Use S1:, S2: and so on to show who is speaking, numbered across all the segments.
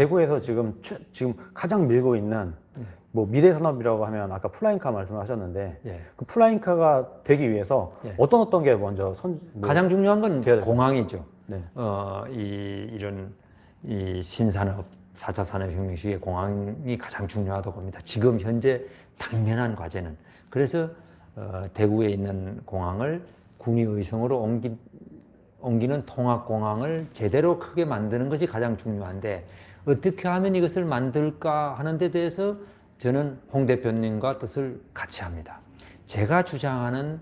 S1: 대구에서 지금 가장 밀고 있는 뭐 미래 산업이라고 하면 아까 플라잉카 말씀을 하셨는데
S2: 예.
S1: 그 플라잉카가 되기 위해서
S2: 예.
S1: 어떤 게 먼저
S2: 가장 중요한 건
S1: 돼야
S2: 공항이죠.
S1: 네.
S2: 이런 신산업 4차 산업혁명 시기에 공항이 가장 중요하다고 봅니다. 지금 현재 당면한 과제는. 그래서 대구에 있는 공항을 군의의성으로 옮기는 통합공항을 제대로 크게 만드는 것이 가장 중요한데, 어떻게 하면 이것을 만들까 하는 데 대해서 저는 홍 대표님과 뜻을 같이 합니다. 제가 주장하는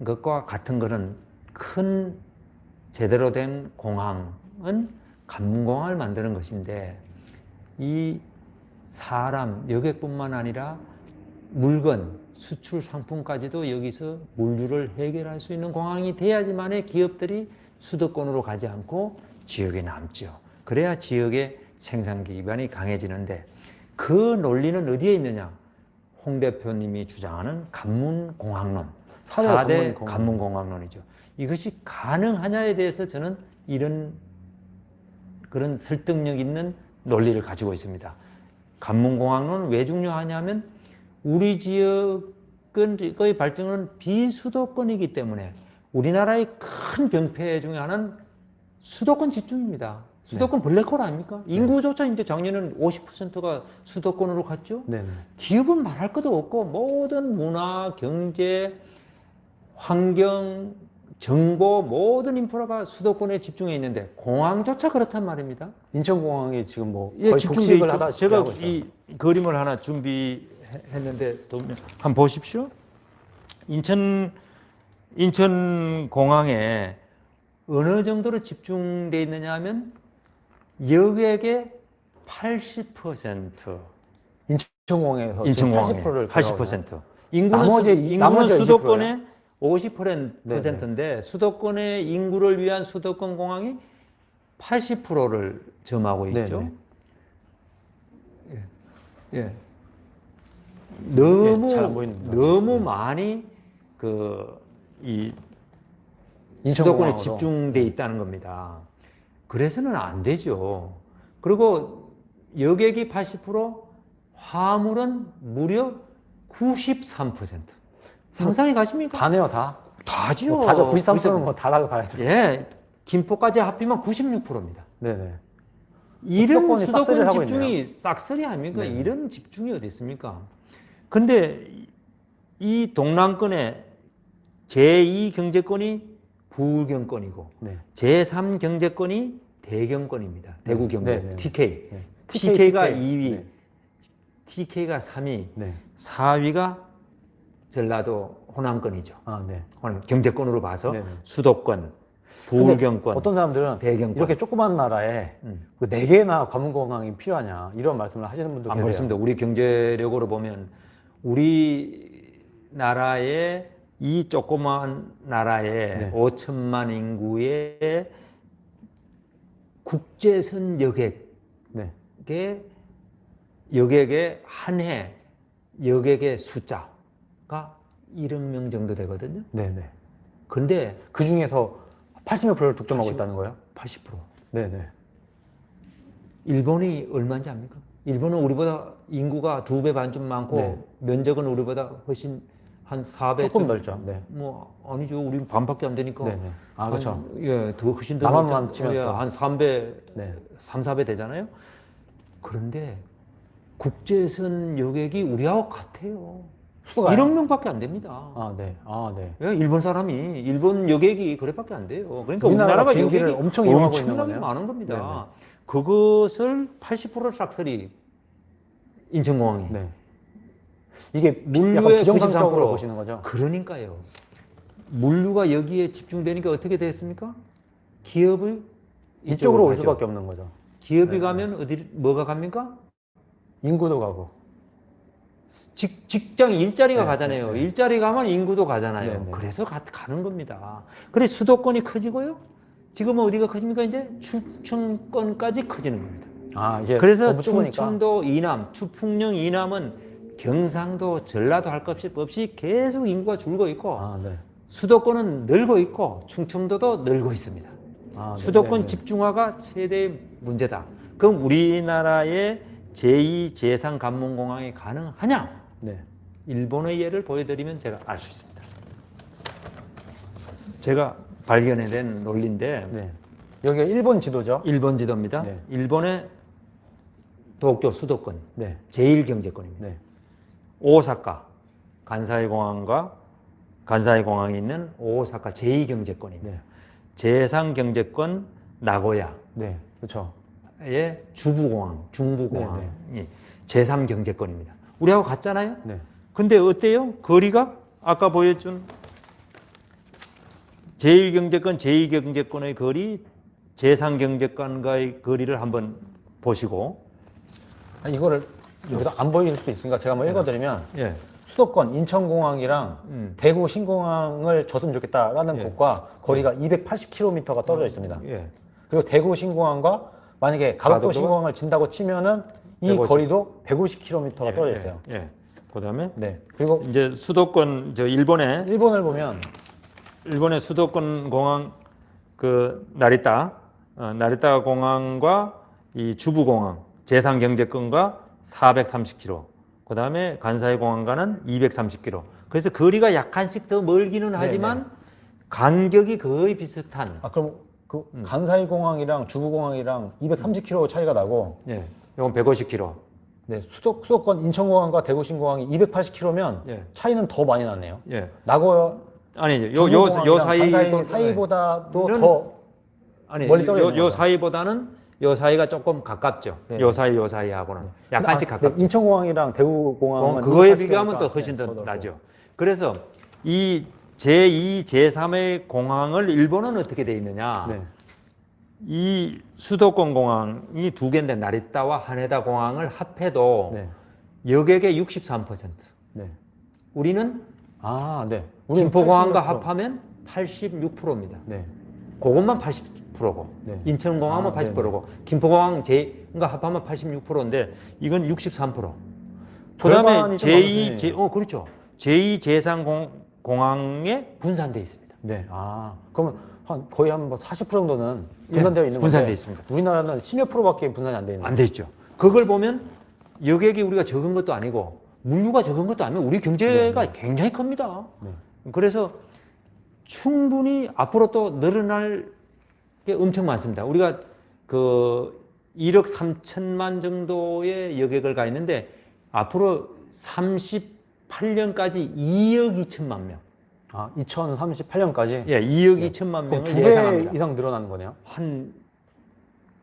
S2: 것과 같은 것은, 큰 제대로 된 공항은 관문공항을 만드는 것인데, 이 사람, 여객뿐만 아니라 물건, 수출 상품까지도 여기서 물류를 해결할 수 있는 공항이 돼야지만의 기업들이 수도권으로 가지 않고 지역에 남죠. 그래야 지역의 생산 기반이 강해지는데, 그 논리는 어디에 있느냐? 홍 대표님이 주장하는 관문공항론, 4대 관문공항론이죠. 이것이 가능하냐에 대해서 저는 그런 설득력 있는 논리를 가지고 있습니다. 관문공항론은 왜 중요하냐면, 우리 지역의 발전은 비수도권이기 때문에 우리나라의 큰 병폐 중에 하나는 수도권 집중입니다. 수도권 블랙홀 아닙니까? 인구조차 이제 작년에는 50%가 수도권으로 갔죠. 기업은 말할 것도 없고 모든 문화, 경제, 환경, 정보 모든 인프라가 수도권에 집중해 있는데 공항조차 그렇단 말입니다.
S1: 인천공항이 지금 뭐
S2: 예,
S1: 거의
S2: 집중돼
S1: 독식을
S2: 있죠.
S1: 하다
S2: 제가 이 그림을 하나 준비했는데 한번 보십시오. 인천공항에 어느 정도로 집중돼 있느냐 하면 여객의 80%,
S1: 인천공항에서 80%를
S2: 80%.
S1: 나머지
S2: 인구는
S1: 20%예요?
S2: 수도권의 50%인데 수도권의 인구를 위한 수도권 공항이 80%를 점하고 있죠. 예. 너무 많이 이 수도권에 집중돼 있다는 겁니다. 그래서는 안 되죠. 그리고 여객이 80%, 화물은 무려 93%. 상상이 가십니까?
S1: 다네요, 다.
S2: 다죠.
S1: 다죠. 93%는 뭐 다라고 가야죠.
S2: 예. 김포까지 합치면 96%입니다.
S1: 네네.
S2: 이런 수도권
S1: 하고
S2: 집중이
S1: 있네요.
S2: 싹쓸이 아닙니까?
S1: 네네.
S2: 이런 집중이 어디 있습니까? 근데 이 동남권의 제2 경제권이 부경권이고 제3 경제권이 대경권입니다. 대구 경북 TK. TK가 2위, TK가 3위, 4위가 전라도 호남권이죠. 경제권으로 봐서 수도권, 부경권,
S1: 어떤 사람들은
S2: 대경권.
S1: 이렇게 조그만 나라에 그 4개나 관문공항이 필요하냐 이런 말씀을 하시는 분도
S2: 안
S1: 계세요.
S2: 그렇습니다. 우리 경제력으로 보면 우리나라의 이 조그만 나라에 5천만 인구의 국제선 여객의 한 해 여객의 숫자가 1억 명 정도 되거든요. 근데
S1: 그 중에서 80%를 독점하고 있다는 거예요?
S2: 80%. 일본이 얼마인지 압니까? 일본은 우리보다 인구가 2배 반쯤 많고 면적은 우리보다 훨씬 한 4배
S1: 조금 넓죠.
S2: 뭐 아니죠. 우리는 반밖에 안 되니까.
S1: 그렇죠.
S2: 더 훨씬 더
S1: 남한만 치면
S2: 한 3배, 3, 4배 되잖아요. 그런데 국제선 여객이 우리하고 같아요.
S1: 수가
S2: 1억 명밖에 안 됩니다. 일본 사람이 일본 여객이 그래밖에 안 돼요. 그러니까 우리나라가
S1: 비행기를
S2: 여객이
S1: 엄청 이용하고 있는
S2: 엄청나게
S1: 거네요.
S2: 많은 겁니다. 그것을 80% 싹쓸이 인천공항이.
S1: 이게
S2: 물류의
S1: 부정상적으로 보시는 거죠?
S2: 그러니까요. 물류가 여기에 집중되니까 어떻게 됐습니까? 기업이
S1: 이쪽으로 올 수밖에 없는 거죠.
S2: 기업이 가면 뭐가 갑니까?
S1: 인구도 가고.
S2: 직장 일자리가 가잖아요. 일자리 가면 인구도 가잖아요. 그래서 가는 겁니다. 그래 수도권이 커지고요. 지금은 어디가 커집니까? 이제 충청권까지 커지는 겁니다.
S1: 이게
S2: 그래서 충청도 이남, 추풍령 이남은 경상도, 전라도 할 것 없이 계속 인구가 줄고 있고 수도권은 늘고 있고 충청도도 늘고 있습니다. 수도권 집중화가 최대의 문제다. 그럼 우리나라의 제2, 제3 관문공항이 가능하냐?
S1: 네.
S2: 일본의 예를 보여드리면 제가 알 수 있습니다. 제가 발견해낸 논리인데
S1: 네. 여기가 일본 지도죠?
S2: 일본 지도입니다.
S1: 네.
S2: 일본의 도쿄 수도권
S1: 네.
S2: 제1경제권입니다.
S1: 네.
S2: 오사카 간사이 공항과 간사이 공항이 있는 오사카 제2경제권입니다.
S1: 네.
S2: 제3경제권 나고야의
S1: 네. 그렇죠.
S2: 주부공항, 중부공항이
S1: 네,
S2: 제3경제권입니다. 우리하고 같잖아요.
S1: 네.
S2: 근데 어때요? 거리가 아까 보여준 제1경제권, 제2경제권의 거리, 제3경제권과의 거리를 한번 보시고
S1: 아니, 이거를 여기서 안 보일 수 있으니까 제가 한번 읽어드리면
S2: 예.
S1: 수도권 인천공항이랑 대구 신공항을 줬으면 좋겠다라는
S2: 예.
S1: 곳과 거리가 280km가 떨어져 있습니다.
S2: 예.
S1: 그리고 대구 신공항과 만약에 가덕도 신공항을 진다고 치면은 이
S2: 150.
S1: 거리도 150km가 떨어져 있어요.
S2: 예. 그다음에
S1: 네. 그리고
S2: 이제 수도권 일본의 수도권 공항 그 나리타 공항과 이 주부 공항 제3 경제권과 430km. 그다음에 간사이 공항과는 230km. 그래서 거리가 약간씩 더 멀기는 하지만 간격이 거의 비슷한.
S1: 아, 그럼 그 간사이 공항이랑 주부 공항이랑 230km 차이가 나고
S2: 예. 이건 150km.
S1: 네, 수도권 인천공항과 대구 신공항이 280km면
S2: 예.
S1: 차이는 더 많이 나네요.
S2: 예.
S1: 나고야
S2: 아니죠. 요 사이
S1: 사이보다도 더
S2: 아니
S1: 멀리 떨어져 있는
S2: 요
S1: 거죠.
S2: 사이보다는 요 사이가 조금 가깝죠.
S1: 네.
S2: 요 사이하고는 약간씩 가깝죠.
S1: 네, 인천공항이랑 대구공항은
S2: 그거에
S1: 280km
S2: 비교하면
S1: 니까,
S2: 또 훨씬
S1: 네,
S2: 더
S1: 넓고.
S2: 나죠. 그래서 이 제2, 제3의 공항을 일본은 어떻게 돼 있느냐?
S1: 네.
S2: 이 수도권 공항이 두 개인데 나리타와 하네다 공항을 합해도
S1: 네.
S2: 여객의 63%.
S1: 네.
S2: 우리는
S1: 아, 네. 우리는
S2: 김포공항과
S1: 86%.
S2: 합하면 86%입니다.
S1: 네.
S2: 그것만 80%고
S1: 네.
S2: 인천공항은
S1: 아,
S2: 80%고 김포공항 제2가 합하면 86%인데 이건 63%.
S1: 절반이
S2: 그다음에
S1: 좀
S2: 제2, 그렇죠. 제2, 제3 공항에 분산돼 있습니다.
S1: 네. 아, 그러면 거의 한 40% 정도는 분산되어 있는
S2: 분산돼
S1: 건데
S2: 있습니다.
S1: 우리나라는 10몇 프로밖에 분산이 안 돼 있는
S2: 안 돼 있죠. 그걸 보면 여객이 우리가 적은 것도 아니고 물류가 적은 것도 아니고 우리 경제가 굉장히 큽니다.
S1: 네.
S2: 그래서 충분히 앞으로 또 늘어날 게 엄청 많습니다. 우리가 그 1억 3천만 정도의 여객을 가 있는데 앞으로 38년까지 2억 2천만 명.
S1: 아, 2038년까지
S2: 예, 2억 2천만 명을
S1: 2배
S2: 예상합니다.
S1: 이상 늘어나는 거네요.
S2: 한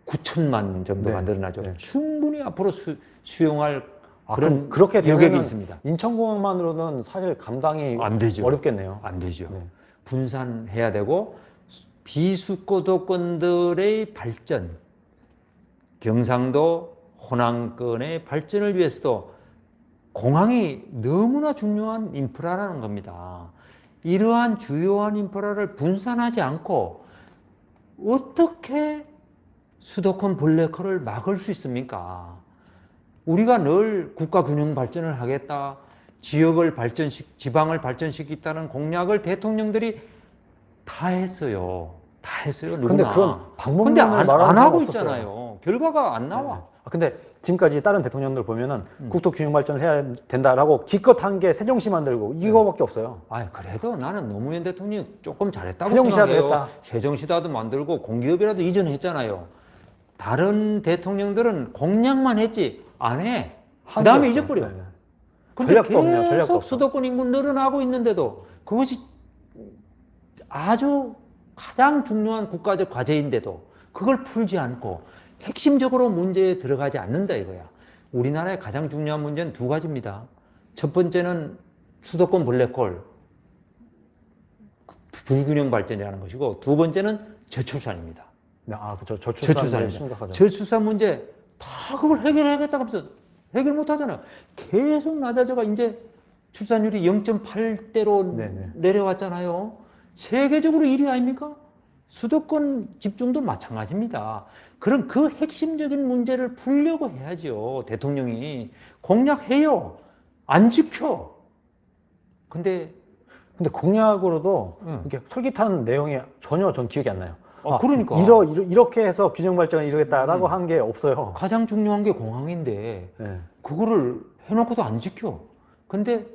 S2: 9천만 정도가
S1: 네.
S2: 늘어나죠.
S1: 네.
S2: 충분히 앞으로 수용할
S1: 아,
S2: 그런
S1: 그럼 그렇게
S2: 여객이
S1: 되면은
S2: 있습니다.
S1: 인천공항만으로는 사실 감당이
S2: 안 되죠.
S1: 어렵겠네요.
S2: 안 되죠.
S1: 네.
S2: 분산해야 되고 비수도권들의 발전, 경상도 호남권의 발전을 위해서도 공항이 너무나 중요한 인프라라는 겁니다. 이러한 주요한 인프라를 분산하지 않고 어떻게 수도권 블랙홀을 막을 수 있습니까? 우리가 늘 국가 균형 발전을 하겠다, 지방을 발전시키겠다는 공약을 대통령들이 다 했어요. 다 했어요. 누구나.
S1: 근데 그런
S2: 근데
S1: 방법론을 말하는
S2: 안 하고
S1: 사람은 없었어요.
S2: 있잖아요. 결과가 안 나와.
S1: 아, 근데 지금까지 다른 대통령들 보면은 국토 균형 발전을 해야 된다라고 기껏 한 게 세종시 만들고 이거밖에 없어요.
S2: 아, 그래도 나는 노무현 대통령이 조금 잘했다고
S1: 세종시라도
S2: 생각해요.
S1: 했다.
S2: 세종시라도 만들고 공기업이라도 이전했잖아요. 다른 대통령들은 공약만 했지 안 해. 그 다음에
S1: 없어요.
S2: 잊어버려.
S1: 네.
S2: 근데
S1: 전략도 없네요. 전략도
S2: 계속
S1: 없어.
S2: 수도권 인구 늘어나고 있는데도 그것이 아주 가장 중요한 국가적 과제인데도 그걸 풀지 않고 핵심적으로 문제에 들어가지 않는다 이거야. 우리나라의 가장 중요한 문제는 두 가지입니다. 첫 번째는 수도권 블랙홀, 불균형 발전이라는 것이고 두 번째는 저출산입니다.
S1: 네, 아, 그렇죠. 저출산이 심각하죠.
S2: 저출산 문제 다 그걸 해결하겠다고 하면서 해결 못 하잖아요. 계속 낮아져가 이제 출산율이 0.8대로
S1: 네네.
S2: 내려왔잖아요. 세계적으로 1위 아닙니까? 수도권 집중도 마찬가지입니다. 그럼 그 핵심적인 문제를 풀려고 해야죠. 대통령이 공약해요. 안 지켜. 근데
S1: 근데 공약으로도
S2: 응.
S1: 이렇게 솔깃한 내용이 전혀 전 기억이 안 나요.
S2: 그러니까
S1: 이렇게 해서 균형 발전을 이루겠다라고 한 게 없어요.
S2: 가장 중요한 게 공항인데
S1: 네.
S2: 그거를 해놓고도 안 지켜. 근데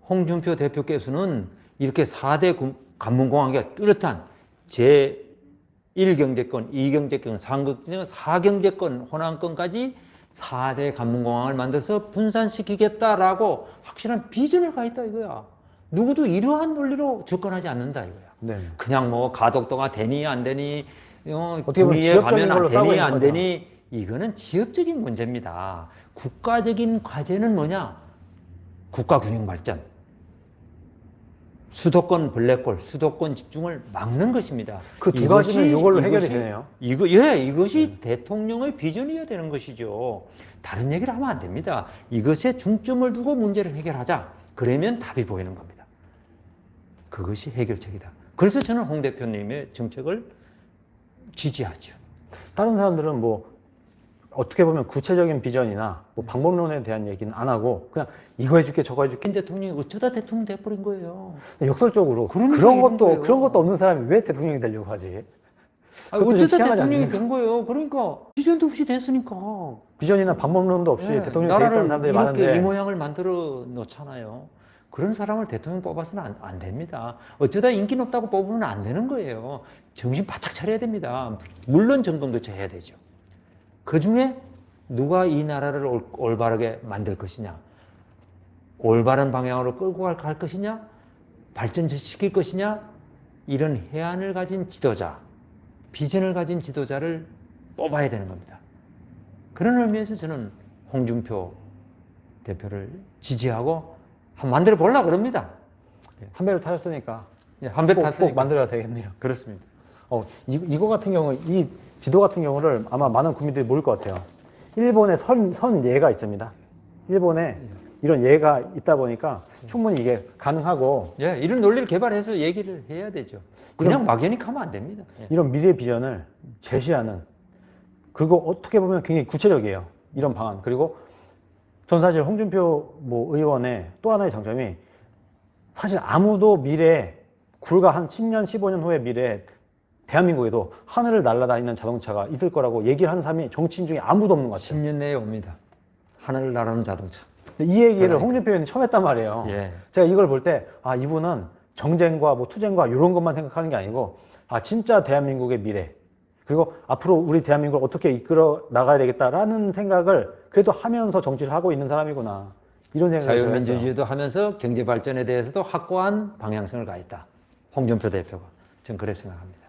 S2: 홍준표 대표께서는 이렇게 4대 관문공항이 뚜렷한 제1경제권, 2경제권, 3경제권, 4경제권, 호남권까지 4대 관문공항을 만들어서 분산시키겠다라고 확실한 비전을 가했다 이거야. 누구도 이러한 논리로 접근하지 않는다 이거야.
S1: 네.
S2: 그냥 뭐 가덕도가 되니 안 되니,
S1: 어떻게 보면
S2: 구미에
S1: 지역적인
S2: 가면
S1: 걸로 싸우고
S2: 되니
S1: 있는
S2: 안
S1: 거죠.
S2: 되니, 이거는 지역적인 문제입니다. 국가적인 과제는 뭐냐? 국가 균형 발전, 수도권 블랙홀, 수도권 집중을 막는 것입니다.
S1: 그 두 가지는 이걸로 해결이 되네요.
S2: 이것이 대통령의 비전이어야 되는 것이죠. 다른 얘기를 하면 안 됩니다. 이것에 중점을 두고 문제를 해결하자. 그러면 답이 보이는 겁니다. 그것이 해결책이다. 그래서 저는 홍 대표님의 정책을 지지하죠.
S1: 다른 사람들은 뭐 어떻게 보면 구체적인 비전이나 뭐 방법론에 대한 얘기는 안 하고 그냥 이거 해줄게 저거 해줄게.
S2: 김 대통령이 어쩌다 대통령 돼버린 거예요.
S1: 역설적으로
S2: 그러니까
S1: 그런
S2: 이런 거예요.
S1: 그런 것도 없는 사람이 왜 대통령이 되려고 하지? 그것도 좀
S2: 어쩌다
S1: 희한하지
S2: 대통령이
S1: 않습니까?
S2: 된 거예요. 그러니까 비전도 없이 됐으니까.
S1: 비전이나 방법론도 없이
S2: 네,
S1: 대통령이
S2: 나라를
S1: 되겠다는 사람들이
S2: 이렇게
S1: 많은데
S2: 이 모양을 만들어 놓잖아요. 그런 사람을 대통령 뽑아서는 안 됩니다. 어쩌다 인기 높다고 뽑으면 안 되는 거예요. 정신 바짝 차려야 됩니다. 물론 정권 교체해야 되죠. 그 중에 누가 이 나라를 올바르게 만들 것이냐, 올바른 방향으로 끌고 갈 것이냐, 발전시킬 것이냐, 이런 해안을 가진 지도자, 비전을 가진 지도자를 뽑아야 되는 겁니다. 그런 의미에서 저는 홍준표 대표를 지지하고 한번 만들어 보려고 그럽니다.
S1: 한 배를 타셨으니까
S2: 한 배
S1: 꼭
S2: 탔으니까.
S1: 만들어야 되겠네요.
S2: 그렇습니다.
S1: 이거 같은 경우 이 지도 같은 경우를 아마 많은 국민들이 모를 것 같아요. 일본에 선 예가 있습니다. 일본에 이런 예가 있다 보니까 충분히 이게 가능하고
S2: 예, 이런 논리를 개발해서 얘기를 해야 되죠. 그냥 막연히 가면 안 됩니다. 예.
S1: 이런 미래 비전을 제시하는 그리고 어떻게 보면 굉장히 구체적이에요. 이런 방안. 그리고 전 사실 홍준표 뭐 의원의 또 하나의 장점이 사실 아무도 미래에 불과 한 10년, 15년 후의 미래에 대한민국에도 하늘을 날아다니는 자동차가 있을 거라고 얘기를 하는 사람이 정치인 중에 아무도 없는 것 같아요.
S2: 10년 내에 옵니다. 하늘을 나르는 자동차.
S1: 근데 이 얘기를
S2: 그러니까.
S1: 홍준표 의원이 처음 했단 말이에요.
S2: 예.
S1: 제가 이걸 볼 때, 이분은 정쟁과 뭐 투쟁과 이런 것만 생각하는 게 아니고, 진짜 대한민국의 미래, 그리고 앞으로 우리 대한민국을 어떻게 이끌어 나가야 되겠다라는 생각을 그래도 하면서 정치를 하고 있는 사람이구나. 이런 생각을 제가 했어요.
S2: 자유민주주의도 하면서 경제 발전에 대해서도 확고한 방향성을 가했다. 홍준표 대표가. 저는 그렇게 생각합니다.